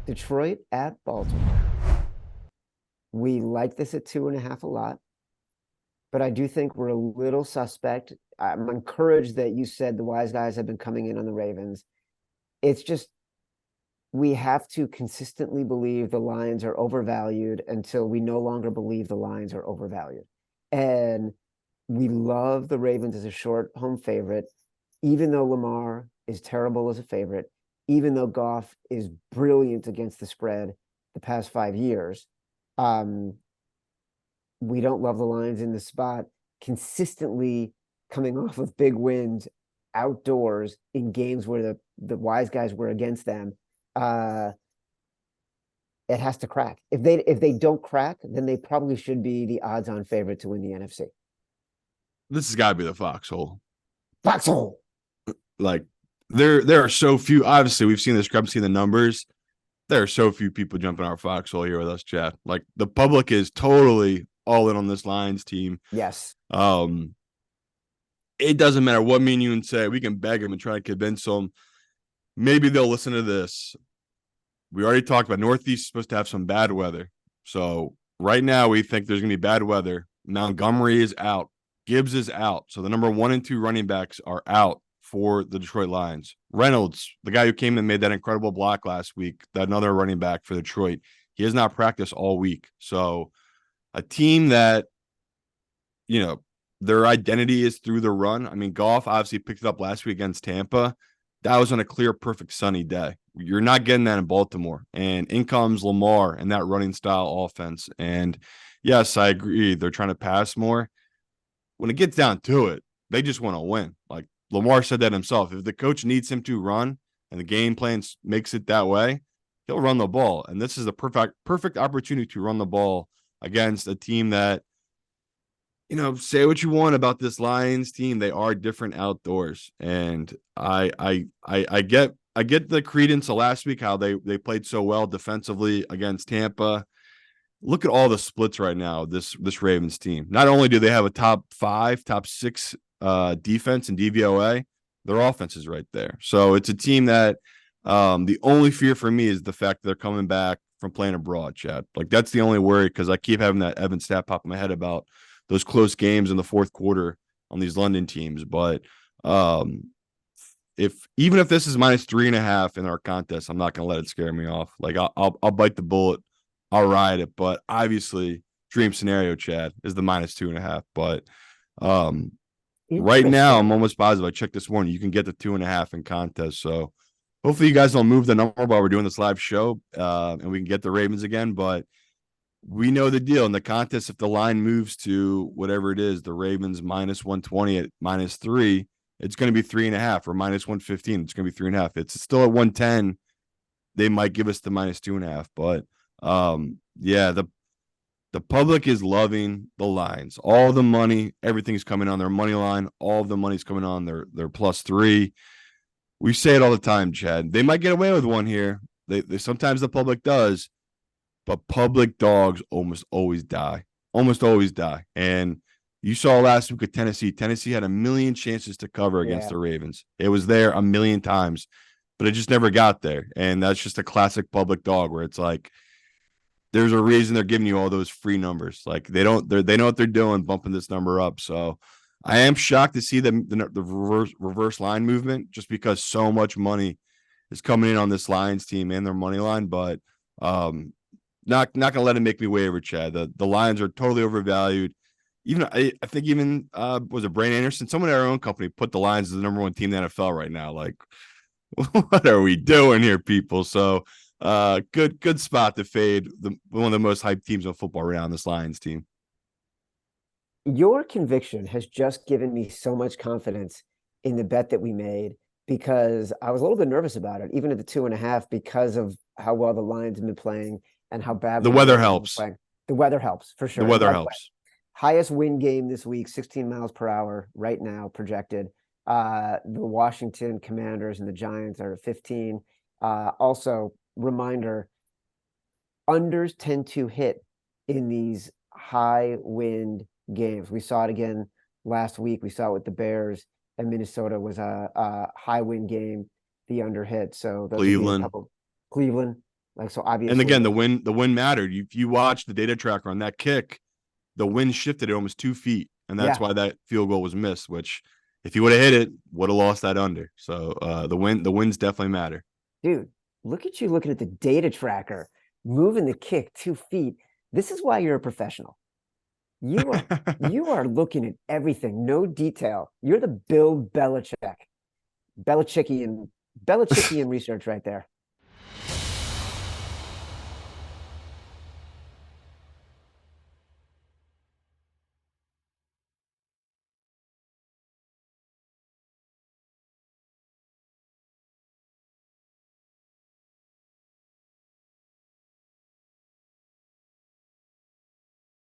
Detroit at Baltimore. We like this at 2.5 a lot, but I do think we're a little suspect. I'm encouraged that you said the wise guys have been coming in on the Ravens. It's just we have to consistently believe the Lions are overvalued until we no longer believe the Lions are overvalued. And we love the Ravens as a short home favorite, even though Lamar is terrible as a favorite, even though Goff is brilliant against the spread the past 5 years. Um, we don't love the Lions in the spot consistently coming off of big wins outdoors in games where the wise guys were against them. Uh, it has to crack. If they don't crack, then they probably should be the odds-on favorite to win the NFC. This has got to be the foxhole. Foxhole. Like there are so few. Obviously, we've seen the discrepancy in the numbers. There are so few people jumping our foxhole here with us, Chad. Like the public is totally all in on this Lions team. Yes. It doesn't matter what me and you say. We can beg them and try to convince them. Maybe they'll listen to this. We already talked about Northeast is supposed to have some bad weather. So right now we think there's going to be bad weather. Montgomery is out. Gibbs is out. So the number 1 and 2 running backs are out for the Detroit Lions. Reynolds, the guy who came and made that incredible block last week, that another running back for Detroit, he has not practiced all week. So a team that, their identity is through the run. I mean, Goff obviously picked it up last week against Tampa. That was on a clear, perfect sunny day. You're not getting that in Baltimore. And in comes Lamar and that running style offense. And yes, I agree. They're trying to pass more. When it gets down to it, they just want to win. Like Lamar said that himself. If the coach needs him to run and the game plan makes it that way, he'll run the ball. And this is the perfect opportunity to run the ball against a team that, say what you want about this Lions team. They are different outdoors. And I get the credence of last week, how they played so well defensively against Tampa. Look at all the splits right now, this Ravens team. Not only do they have a top 5, top 6 defense in DVOA, their offense is right there. So it's a team that the only fear for me is the fact that they're coming back from playing abroad, Chad. Like that's the only worry, because I keep having that Evan stat pop in my head about those close games in the fourth quarter on these London teams. But even if this is -3.5 in our contest, I'm not going to let it scare me off. Like I'll bite the bullet. I'll ride it. But obviously, dream scenario, Chad, is the -2.5. But right now, I'm almost positive. I checked this morning. You can get the 2.5 in contest. So hopefully you guys don't move the number while we're doing this live show, and we can get the Ravens again. But we know the deal in the contest. If the line moves to whatever it is, the Ravens -120 at -3, it's going to be 3.5, or -115. It's going to be 3.5. It's still at 110. They might give us the -2.5, but yeah, the public is loving the Lions. All the money, everything's coming on their money line. All of the money's coming on their +3. We say it all the time, Chad. They might get away with one here. They sometimes the public does. But public dogs almost always die. Almost always die. And you saw last week at Tennessee. Tennessee had a million chances to cover against the Ravens. It was there a million times, but it just never got there. And that's just a classic public dog, where it's like, there's a reason they're giving you all those free numbers. Like they know what they're doing, bumping this number up. So I am shocked to see the reverse line movement, just because so much money is coming in on this Lions team and their money line. But not gonna let it make me waver, Chad. The Lions are totally overvalued. Even I think was it Brain Anderson? Someone at our own company put the Lions as the number 1 team in the NFL right now. Like, what are we doing here, people? So good spot to fade one of the most hyped teams in football right now, this Lions team. Your conviction has just given me so much confidence in the bet that we made, because I was a little bit nervous about it, even at the 2.5, because of how well the Lions have been playing and how bad the weather helps. The weather helps for sure. The weather helps. Highest wind game this week, 16 miles per hour right now projected. The Washington Commanders and the Giants are at 15. Also, reminder, unders tend to hit in these high wind games. We saw it again last week. We saw it with the Bears, and Minnesota was a high wind game. The under hit. So those Cleveland. Cleveland. Like, so And obviously again, the wind mattered. If you watch the data tracker on that kick, the wind shifted it almost 2 feet, and that's yeah, why that field goal was missed. Which, if he would have hit it, would have lost that under. So the winds definitely matter. dude, look at you looking at the data tracker, moving the kick 2 feet. This is why you're a professional. You are you are looking at everything, no detail. You're the Bill Belichick, Belichickian Belichickian research right there.